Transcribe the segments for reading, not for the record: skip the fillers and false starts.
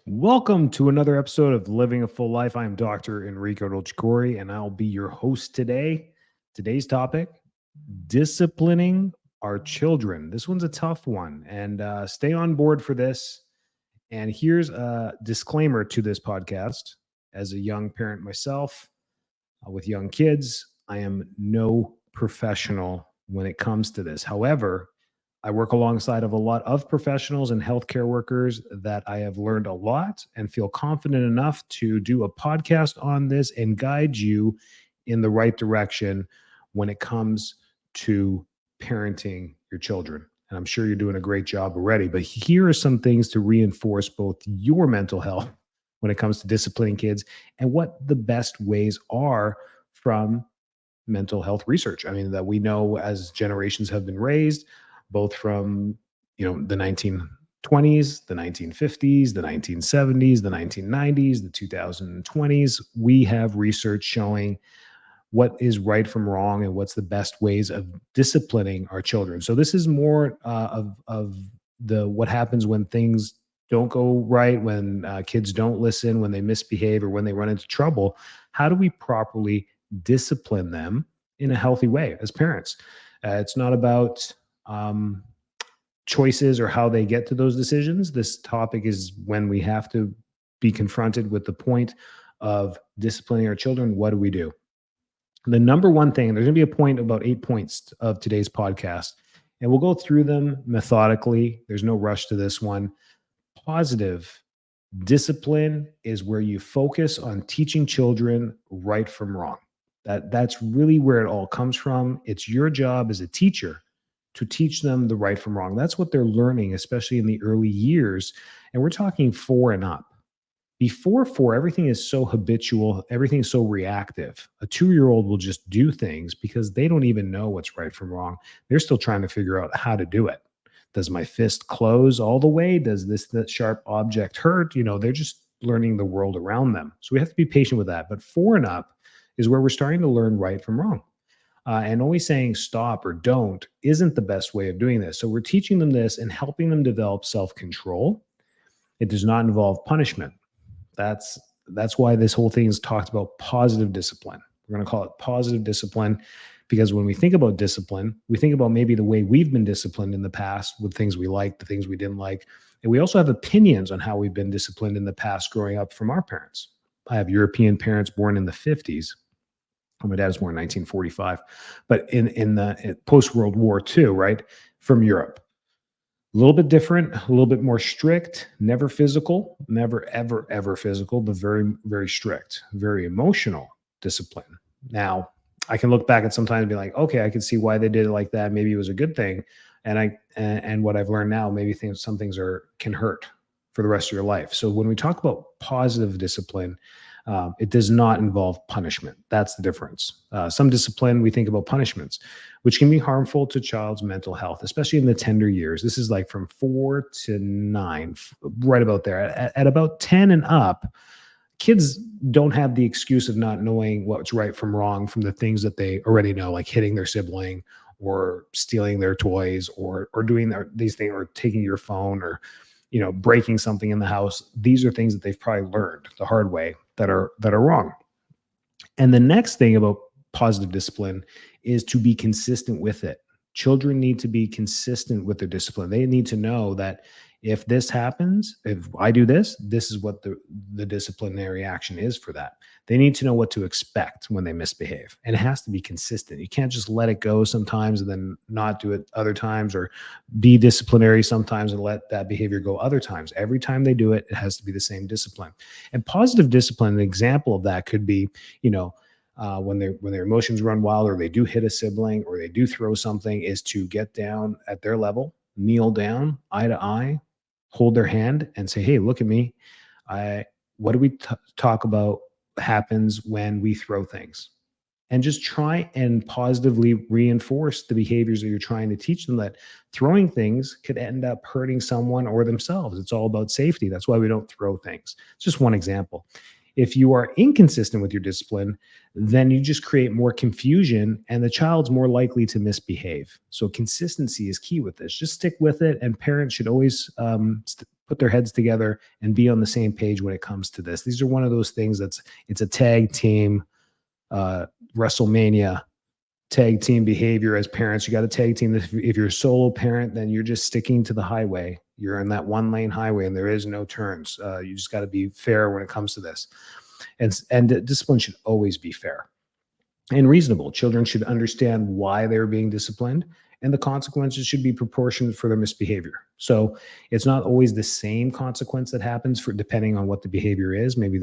Welcome to another episode of Living a Full Life. I'm Dr. Enrico Delcecore, and I'll be your host today. Today's topic, disciplining our children. This one's a tough one, and stay on board for this. And here's a disclaimer to this podcast. As a young parent myself with young kids, I am no professional when it comes to this. However, I work alongside of a lot of professionals and healthcare workers that I have learned a lot and feel confident enough to do a podcast on this and guide you in the right direction when it comes to parenting your children. And I'm sure you're doing a great job already, but here are some things to reinforce both your mental health when it comes to disciplining kids and what the best ways are from mental health research. I mean, that we know as generations have been raised, both from the 1920s, the 1950s, the 1970s, the 1990s, the 2020s. We have research showing what is right from wrong and what's the best ways of disciplining our children. So this is more of the what happens when things don't go right, when kids don't listen, when they misbehave, or when they run into trouble. How do we properly discipline them in a healthy way as parents? It's not about um, choices or how they get to those decisions. This topic is when we have to be confronted with the point of disciplining our children. What do we do? The number one thing, there's going to be a point, about 8 points of today's podcast, and we'll go through them methodically. There's no rush to this one. Positive discipline is where you focus on teaching children right from wrong. That's really where it all comes from. It's your job as a teacher to teach them the right from wrong. That's what they're learning, especially in the early years. And we're talking 4 and up. Before 4, everything is so habitual, everything is so reactive. A 2-year-old will just do things because they don't even know what's right from wrong. They're still trying to figure out how to do it. Does my fist close all the way? Does that sharp object hurt? They're just learning the world around them. So we have to be patient with that. But 4 and up is where we're starting to learn right from wrong. And always saying stop or don't isn't the best way of doing this. So we're teaching them this and helping them develop self-control. It does not involve punishment. That's why this whole thing is talked about positive discipline. We're going to call it positive discipline because when we think about discipline, we think about maybe the way we've been disciplined in the past with things we liked, the things we didn't like. And we also have opinions on how we've been disciplined in the past growing up from our parents. I have European parents born in the 50s. My dad was born in 1945, but in the post-World War II, right, from Europe. A little bit different, a little bit more strict, never physical, never, ever, ever physical, but very, very strict, very emotional discipline. Now, I can look back and sometimes be like, okay, I can see why they did it like that. Maybe it was a good thing. And what I've learned now, maybe some things can hurt for the rest of your life. So when we talk about positive discipline, it does not involve punishment. That's the difference. Some discipline, we think about punishments, which can be harmful to child's mental health, especially in the tender years. This is like from 4 to 9, right about there. At about 10 and up, kids don't have the excuse of not knowing what's right from wrong from the things that they already know, like hitting their sibling or stealing their toys or doing these things, or taking your phone, or breaking something in the house. These are things that they've probably learned the hard way that are wrong. And the next thing about positive discipline is to be consistent with it. Children need to be consistent with their discipline. They need to know that if this happens, if I do this, this is what the disciplinary action is for that. They need to know what to expect when they misbehave. And it has to be consistent. You can't just let it go sometimes and then not do it other times, or be disciplinary sometimes and let that behavior go other times. Every time they do it, it has to be the same discipline. And positive discipline, an example of that could be, when their emotions run wild, or they do hit a sibling, or they do throw something, is to get down at their level, kneel down, eye to eye, hold their hand, and say, "Hey, look at me. What do we talk about happens when we throw things?" And just try and positively reinforce the behaviors that you're trying to teach them, that throwing things could end up hurting someone or themselves. It's all about safety. That's why we don't throw things. It's just one example. If you are inconsistent with your discipline, then you just create more confusion and the child's more likely to misbehave. So consistency is key with this. Just stick with it. And parents should always put their heads together and be on the same page when it comes to this. These are one of those things it's a tag team, WrestleMania tag team behavior. As parents, you got to tag team. If you're a solo parent, then you're just sticking to the highway. You're in that one lane highway and there is no turns. You just got to be fair when it comes to this. And discipline should always be fair and reasonable. Children should understand why they're being disciplined, and the consequences should be proportionate for their misbehavior. So it's not always the same consequence that happens for depending on what the behavior is. Maybe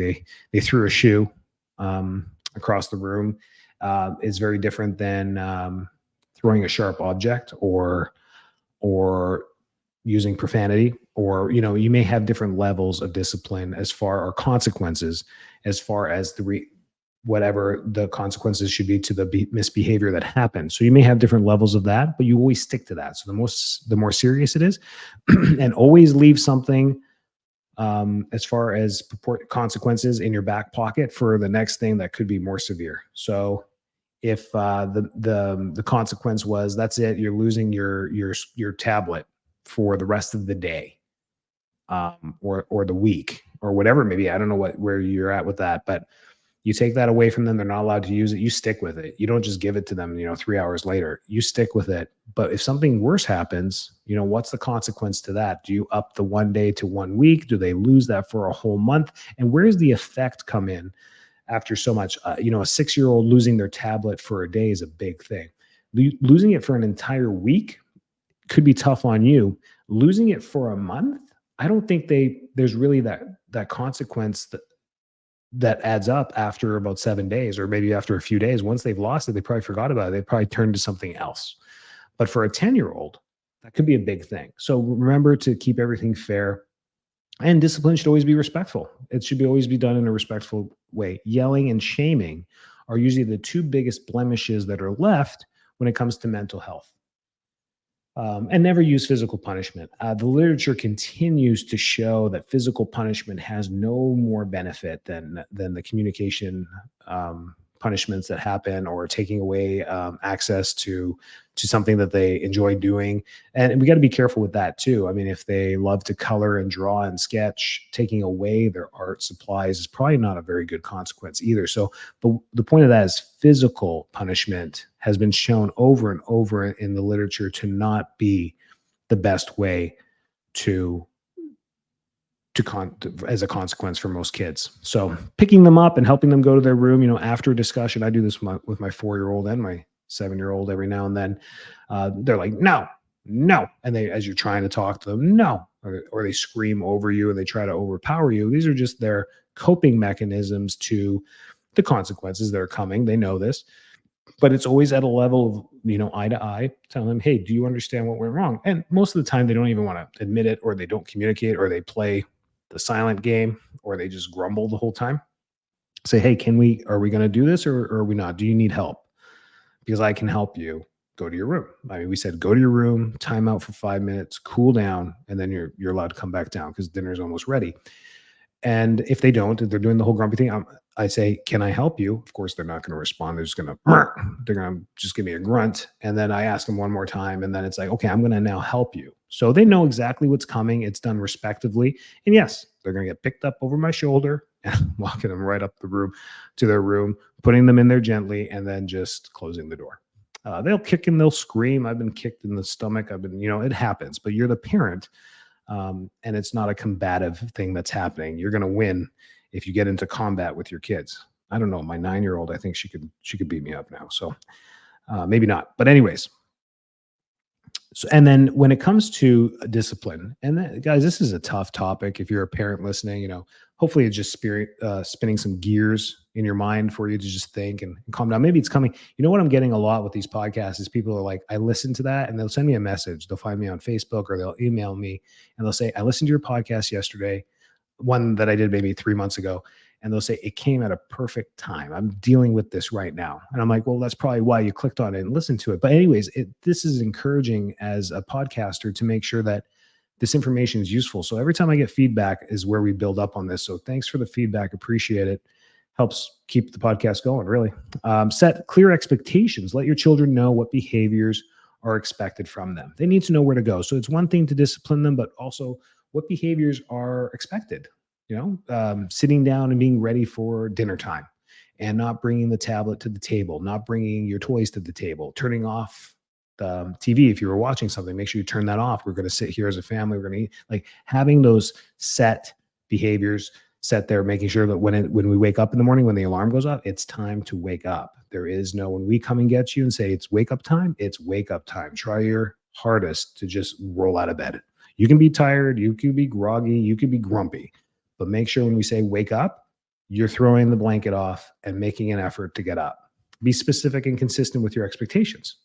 they threw a shoe across the room. Is very different than throwing a sharp object or using profanity, or you may have different levels of discipline or consequences as far as whatever the consequences should be to the misbehavior that happened. So you may have different levels of that, but you always stick to that. So the more serious it is, and always leave something as far as consequences in your back pocket for the next thing that could be more severe. So if the consequence was, that's it, you're losing your tablet for the rest of the day, or the week, or whatever, maybe, I don't know where you're at with that, but you take that away from them. They're not allowed to use it. You stick with it. You don't just give it to them, 3 hours later. You stick with it. But if something worse happens, what's the consequence to that? Do you up the 1 day to 1 week? Do they lose that for a whole month? And where does the effect come in after so much? A 6-year-old losing their tablet for a day is a big thing. Losing it for an entire week could be tough on you. Losing it for a month, I don't think there's really that consequence that adds up after about 7 days, or maybe after a few days. Once they've lost it, they probably forgot about it. They probably turned to something else. But for a 10-year-old, that could be a big thing. So remember to keep everything fair, and discipline should always be respectful. It should always be done in a respectful way. Yelling and shaming are usually the two biggest blemishes that are left when it comes to mental health. And never use physical punishment. The literature continues to show that physical punishment has no more benefit than the communication punishments that happen, or taking away access to something that they enjoy doing. And we got to be careful with that too. I mean, if they love to color and draw and sketch, taking away their art supplies is probably not a very good consequence either. So the point of that is physical punishment has been shown over and over in the literature to not be the best way as a consequence for most kids. So picking them up and helping them go to their room, after a discussion. I do this with my 4-year-old and my 7-year-old every now and then. They're like, no. And as you're trying to talk to them, no, or they scream over you and they try to overpower you. These are just their coping mechanisms to the consequences that are coming. They know this, but it's always at a level of, eye to eye, telling them, hey, do you understand what went wrong? And most of the time they don't even want to admit it, or they don't communicate, or they play the silent game, or they just grumble the whole time. Say, hey, are we going to do this, or are we not? Do you need help? Because I can help you. Go to your room. I mean, we said, go to your room, time out for 5 minutes, cool down, and then you're allowed to come back down because dinner's almost ready. And if they don't, if they're doing the whole grumpy thing, I say, can I help you? Of course, they're not going to respond. They're going to just give me a grunt. And then I ask them one more time. And then it's like, okay, I'm going to now help you. So they know exactly what's coming. It's done respectively. And yes, they're going to get picked up over my shoulder and walking them right up to their room, putting them in there gently, and then just closing the door. They'll kick and they'll scream. I've been kicked in the stomach. It happens, but you're the parent. And it's not a combative thing that's happening. You're going to win if you get into combat with your kids. I don't know. My 9-year-old, I think she could beat me up now. So maybe not. But anyways. So, and then when it comes to discipline, and guys, this is a tough topic. If you're a parent listening, hopefully it's just spinning some gears in your mind for you to just think and calm down. Maybe it's coming. What I'm getting a lot with these podcasts is people are like, I listen to that, and they'll send me a message. They'll find me on Facebook, or they'll email me and they'll say, I listened to your podcast yesterday, one that I did maybe 3 months ago. And they'll say, it came at a perfect time. I'm dealing with this right now. And I'm like, well, that's probably why you clicked on it and listened to it. But anyways, this is encouraging as a podcaster to make sure that this information is useful. So every time I get feedback is where we build up on this. So thanks for the feedback. Appreciate it. Helps keep the podcast going, really. Set clear expectations. Let your children know what behaviors are expected from them. They need to know where to go. So it's one thing to discipline them, but also what behaviors are expected. Sitting down and being ready for dinner time, and not bringing the tablet to the table, not bringing your toys to the table, turning off the TV. If you were watching something, make sure you turn that off. We're going to sit here as a family. We're going to eat. Like having those set behaviors set there, making sure that when we wake up in the morning, when the alarm goes off, it's time to wake up. There is no, when we come and get you and say it's wake up time, it's wake up time. Try your hardest to just roll out of bed. You can be tired, you can be groggy, you can be grumpy, but make sure when we say wake up, you're throwing the blanket off and making an effort to get up. Be specific and consistent with your expectations.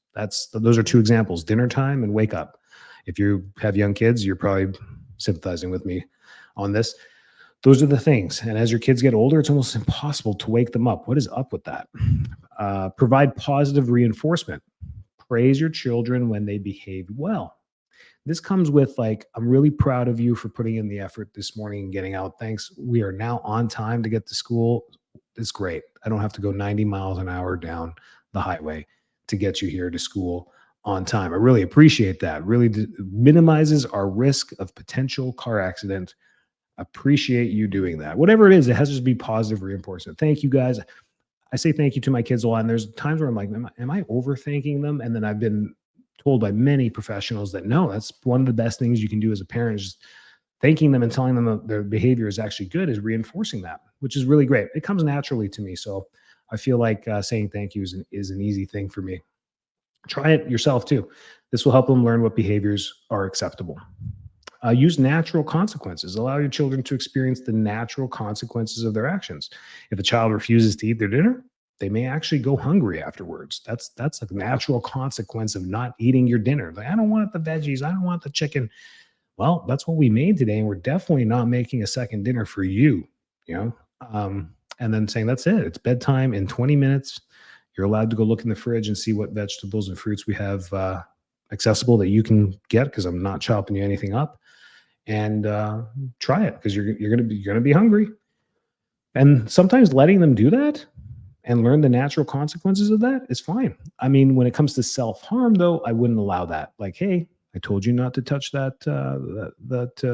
Those are two examples: dinner time and wake up. If you have young kids, you're probably sympathizing with me on this. Those are the things. And as your kids get older, it's almost impossible to wake them up. What is up with that? Provide positive reinforcement. Praise your children when they behave well. This comes with like, I'm really proud of you for putting in the effort this morning and getting out. Thanks. We are now on time to get to school. It's great. I don't have to go 90 miles an hour down the highway to get you here to school on time. I really appreciate that. Really minimizes our risk of potential car accident. Appreciate you doing that. Whatever it is, it has to just be positive reinforcement. Thank you, guys. I say thank you to my kids a lot. And there's times where I'm like, am I overthinking them? And then I've been told by many professionals that no, that's one of the best things you can do as a parent, is just thanking them and telling them that their behavior is actually good, is reinforcing that, which is really great. It comes naturally to me. So I feel like saying thank you is an easy thing for me. Try it yourself too. This will help them learn what behaviors are acceptable. Use natural consequences. Allow your children to experience the natural consequences of their actions. If a child refuses to eat their dinner, they may actually go hungry afterwards. That's a natural consequence of not eating your dinner. Like, I don't want the veggies. I don't want the chicken. Well, that's what we made today, and we're definitely not making a second dinner for you. You know, and then saying that's it. It's bedtime in 20 minutes. You're allowed to go look in the fridge and see what vegetables and fruits we have accessible that you can get, because I'm not chopping you anything up. And try it, because you're gonna be hungry. And sometimes letting them do that and learn the natural consequences of that is fine. I mean, when it comes to self-harm, though, I wouldn't allow that. Like, hey, I told you not to touch that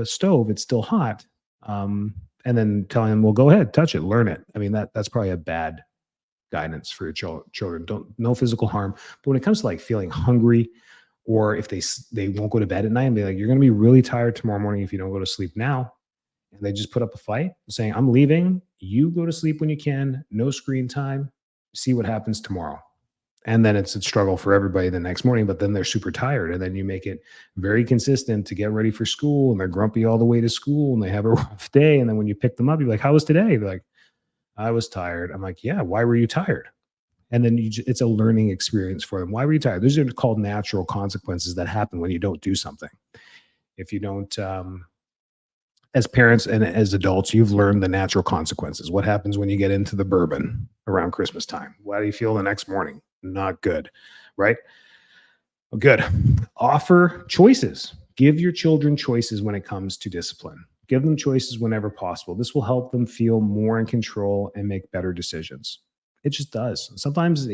stove. It's still hot. And then telling them, well, go ahead, touch it, learn it. I mean, that's probably a bad guidance for your children. No physical harm. But when it comes to like feeling hungry, or if they won't go to bed at night and be like, you're going to be really tired tomorrow morning if you don't go to sleep now, and they just put up a fight saying, I'm leaving, you go to sleep when you can, no screen time, see what happens tomorrow. And then it's a struggle for everybody the next morning, but then they're super tired. And then you make it very consistent to get ready for school, and they're grumpy all the way to school, and they have a rough day. And then when you pick them up, you're like, how was today? They're like, I was tired. I'm like, yeah, why were you tired? And then it's a learning experience for them. Why were you tired? Those are called natural consequences that happen when you don't do something. If you don't, as parents and as adults, you've learned the natural consequences. What happens when you get into the bourbon around Christmas time? How do you feel the next morning? Not good, right? Good. Offer choices. Give your children choices when it comes to discipline. Give them choices whenever possible. This will help them feel more in control and make better decisions. It just does. Sometimes,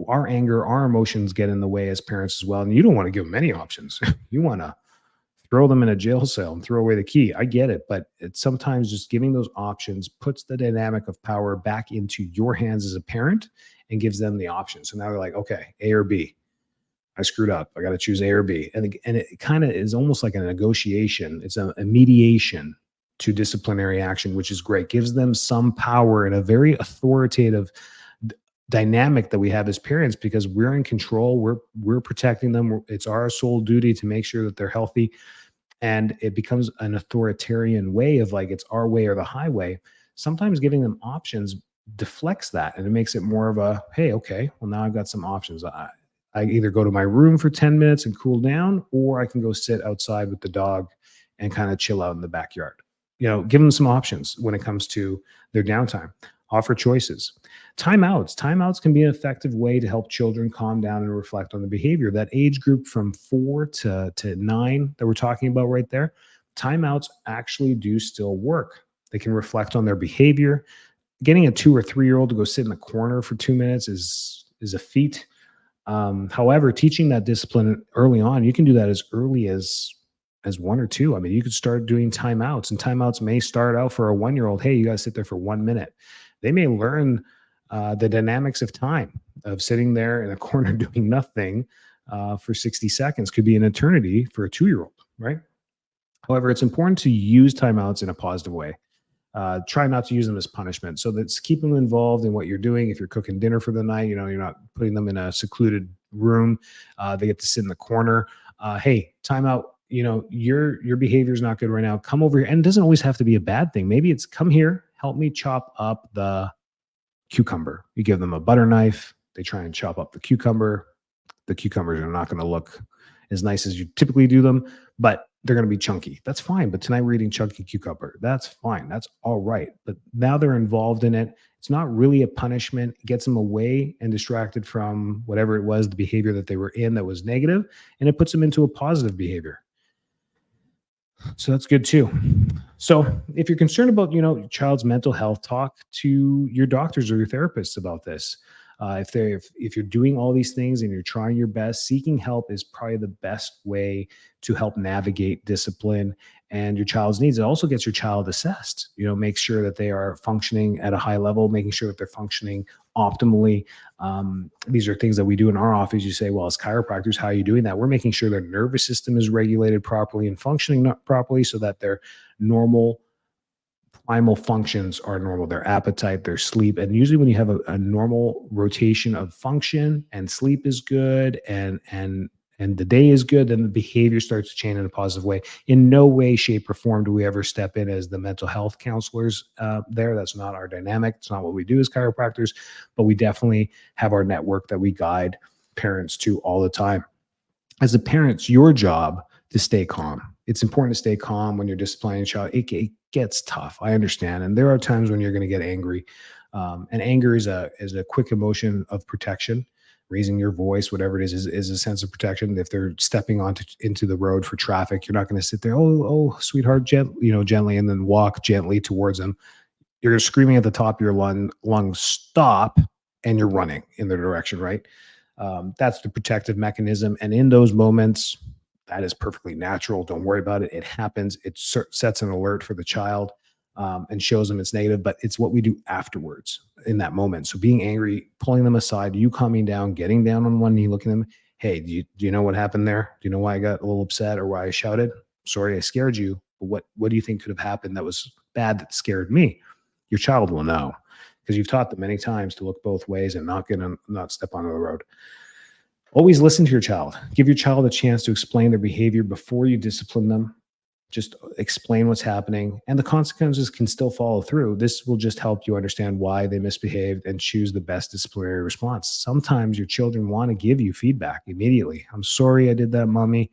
our anger, our emotions get in the way as parents as well. And you don't want to give them any options. You want to throw them in a jail cell and throw away the key. I get it. But it's sometimes just giving those options puts the dynamic of power back into your hands as a parent and gives them the option. So now they're like, okay, A or B. I screwed up. I got to choose A or B. And it kind of is almost like a negotiation. It's a mediation to disciplinary action, which is great. Gives them some power in a very authoritative dynamic that we have as parents, because we're in control. We're protecting them. It's our sole duty to make sure that they're healthy. And it becomes an authoritarian way of like, it's our way or the highway. Sometimes giving them options deflects that, and it makes it more of a, hey, okay, well, now I've got some options. I either go to my room for 10 minutes and cool down, or I can go sit outside with the dog and kind of chill out in the backyard. Give them some options when it comes to their downtime. Offer choices. Timeouts. Timeouts can be an effective way to help children calm down and reflect on the behavior. That age group from 4 to 9 that we're talking about right there, timeouts actually do still work. They can reflect on their behavior. Getting a 2 or 3-year-old to go sit in the corner for 2 minutes is a feat. However, teaching that discipline early on, you can do that as early as as one or two. I mean, you could start doing timeouts, and timeouts may start out for a 1-year-old. Hey, you got to sit there for 1 minute. They may learn the dynamics of time, of sitting there in a corner doing nothing for 60 seconds. Could be an eternity for a 2-year-old, right? However, it's important to use timeouts in a positive way. Try not to use them as punishment. So that's keep them involved in what you're doing. If you're cooking dinner for the night, you're not putting them in a secluded room. They get to sit in the corner. Hey, timeout. Your behavior is not good right now. Come over here, and it doesn't always have to be a bad thing. Maybe it's come here, help me chop up the cucumber. You give them a butter knife. They try and chop up the cucumber. The cucumbers are not going to look as nice as you typically do them, but they're going to be chunky. That's fine. But tonight we're eating chunky cucumber. That's fine. That's all right. But now they're involved in it. It's not really a punishment. It gets them away and distracted from whatever it was, the behavior that they were in that was negative, and it puts them into a positive behavior. So that's good too. So if you're concerned about, your child's mental health, talk to your doctors or your therapists about this. If you're doing all these things and you're trying your best, seeking help is probably the best way to help navigate discipline and your child's needs. It also gets your child assessed. Make sure that they are functioning at a high level, making sure that they're functioning optimally. These are things that we do in our office. You say, well, as chiropractors, how are you doing that? We're making sure their nervous system is regulated properly and functioning properly so that their normal primal functions are normal, their appetite, their sleep. And usually when you have a normal rotation of function and sleep is good and the day is good, then the behavior starts to change in a positive way. In no way, shape, or form do we ever step in as the mental health counselors there. That's not our dynamic. It's not what we do as chiropractors, but we definitely have our network that we guide parents to all the time. As a parent, it's your job to stay calm. It's important to stay calm when you're disciplining a child. It gets tough. I understand. And there are times when you're going to get angry. And anger is a quick emotion of protection. Raising your voice, whatever it is a sense of protection. If they're stepping into the road for traffic, you're not going to sit there, oh, sweetheart, gently, and then walk gently towards them. You're screaming at the top of your lungs, stop, and you're running in their direction, right? That's the protective mechanism. And in those moments, that is perfectly natural. Don't worry about it. It happens. It sets an alert for the child and shows them it's negative, but it's what we do afterwards in that moment. So being angry, pulling them aside, you calming down, getting down on one knee, looking at them. Hey, do you know what happened there? Do you know why I got a little upset or why I shouted? Sorry, I scared you. But what do you think could have happened that was bad that scared me? Your child will know because you've taught them many times to look both ways and not step onto the road. Always listen to your child. Give your child a chance to explain their behavior before you discipline them. Just explain what's happening, and the consequences can still follow through. This will just help you understand why they misbehaved and choose the best disciplinary response. Sometimes your children want to give you feedback immediately. I'm sorry I did that, mommy.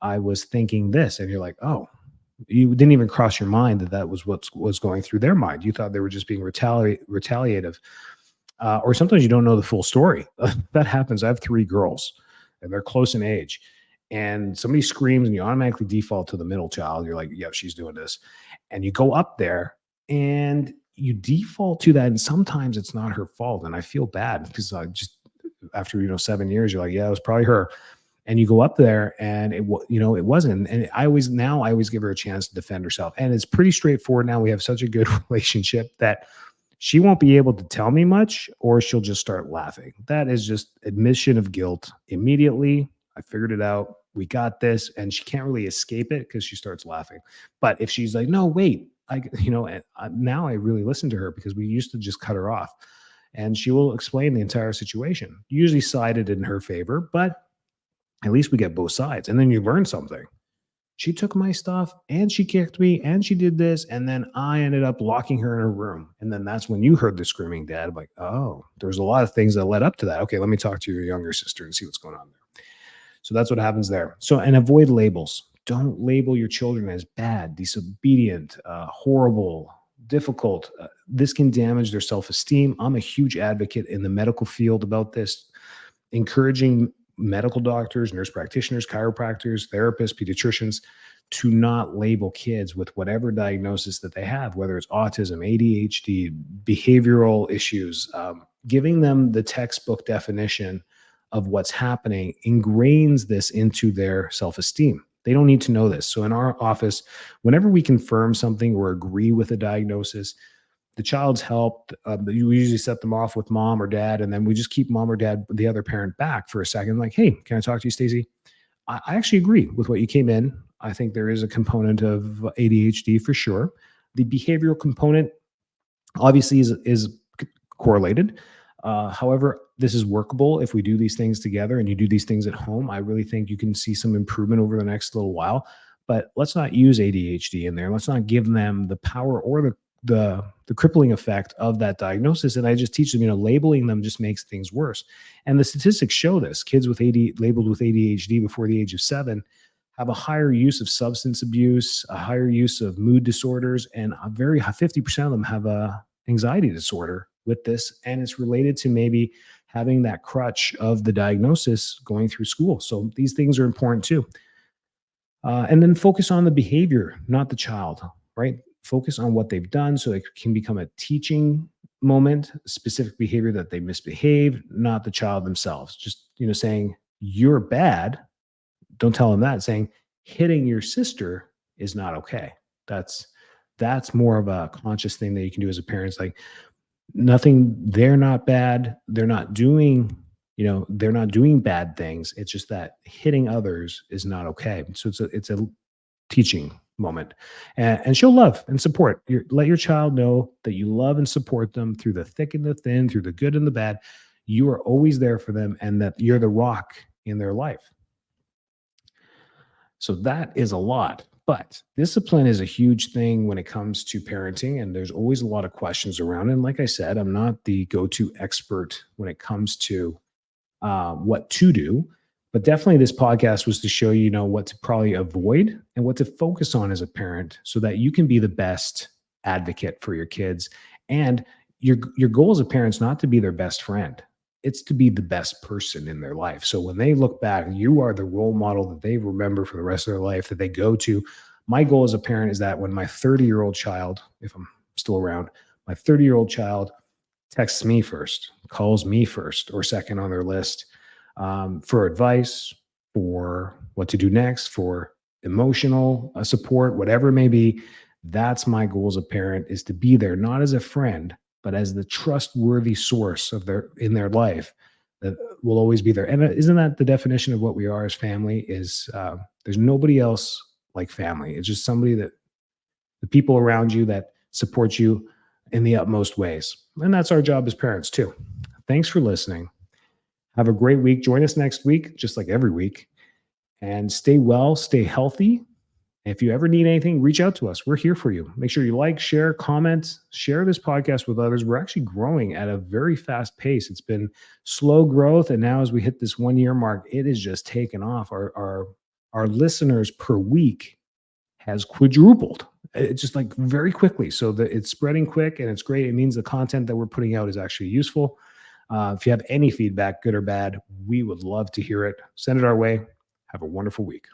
I was thinking this. And you're like, oh, you didn't even cross your mind that was what was going through their mind. You thought they were just being retaliative. Or sometimes you don't know the full story. That happens. I have 3 girls, and they're close in age. And somebody screams, and you automatically default to the middle child. You're like, yeah, she's doing this. And you go up there, and you default to that. And sometimes it's not her fault. And I feel bad because I just, after 7 years, you're like, yeah, it was probably her. And you go up there, and it wasn't. And I always give her a chance to defend herself. And it's pretty straightforward now. We have such a good relationship that she won't be able to tell me much, or she'll just start laughing. That is just admission of guilt immediately. I figured it out. We got this. And she can't really escape it because she starts laughing. But if she's like, no, wait, now I really listen to her because we used to just cut her off, and she will explain the entire situation, usually sided in her favor, but at least we get both sides. And then you learn something. She took my stuff and she kicked me and she did this. And then I ended up locking her in her room. And then that's when you heard the screaming, Dad. I'm like, oh, there's a lot of things that led up to that. Okay, let me talk to your younger sister and see what's going on there. So that's what happens there. So, and avoid labels. Don't label your children as bad, disobedient, horrible, difficult. This can damage their self-esteem. I'm a huge advocate in the medical field about this, encouraging medical doctors, nurse practitioners, chiropractors, therapists, pediatricians to not label kids with whatever diagnosis that they have, whether it's autism, ADHD, behavioral issues. Giving them the textbook definition of what's happening ingrains this into their self-esteem. They don't need to know this. So in our office, whenever we confirm something or agree with a diagnosis, the child's helped. We usually set them off with mom or dad, and then we just keep mom or dad, the other parent, back for a second. Like, hey, can I talk to you, Stacey? I actually agree with what you came in. I think there is a component of ADHD for sure. The behavioral component obviously is correlated. However, this is workable if we do these things together and you do these things at home. I really think you can see some improvement over the next little while. But let's not use ADHD in there. Let's not give them the power or the crippling effect of that diagnosis. And I just teach them, labeling them just makes things worse. And the statistics show this: kids with labeled with ADHD before the age of 7 have a higher use of substance abuse, a higher use of mood disorders, and a very high 50% of them have a anxiety disorder with this. And it's related to maybe having that crutch of the diagnosis going through school. So these things are important too. And then focus on the behavior, not the child, right? Focus on what they've done so it can become a teaching moment, specific behavior that they misbehaved, not the child themselves. Just, saying you're bad, don't tell them that. Saying hitting your sister is not okay. That's more of a conscious thing that you can do as a parent. It's like nothing, they're not bad. They're not doing bad things. It's just that hitting others is not okay. So it's a teaching moment, and show love and support. Let your child know that you love and support them through the thick and the thin, through the good and the bad. You are always there for them, and that you're the rock in their life. So that is a lot. But discipline is a huge thing when it comes to parenting, and there's always a lot of questions around. And like I said, I'm not the go-to expert when it comes to what to do, but definitely this podcast was to show what to probably avoid and what to focus on as a parent, so that you can be the best advocate for your kids. And your goal as a parent is not to be their best friend. It's to be the best person in their life. So when they look back, you are the role model that they remember for the rest of their life, that they go to. My goal as a parent is that when my 30-year-old child, if I'm still around, my 30-year-old child texts me first, calls me first or second on their list, for advice, for what to do next, for emotional support, whatever it may be. That's my goal as a parent, is to be there, not as a friend, but as the trustworthy source in their life that will always be there. And isn't that the definition of what we are as family? Is there's nobody else like family. It's just somebody that the people around you that support you in the utmost ways. And that's our job as parents too. Thanks for listening. Have a great week. Join us next week, just like every week, and stay well, stay healthy. If you ever need anything, reach out to us. We're here for you. Make sure you like, share, comment, share this podcast with others. We're actually growing at a very fast pace. It's been slow growth, and now as we hit this 1 year mark, it is just taken off. Our listeners per week has quadrupled. It's just like very quickly. So it's spreading quick, and it's great. It means the content that we're putting out is actually useful. If you have any feedback, good or bad, we would love to hear it. Send it our way. Have a wonderful week.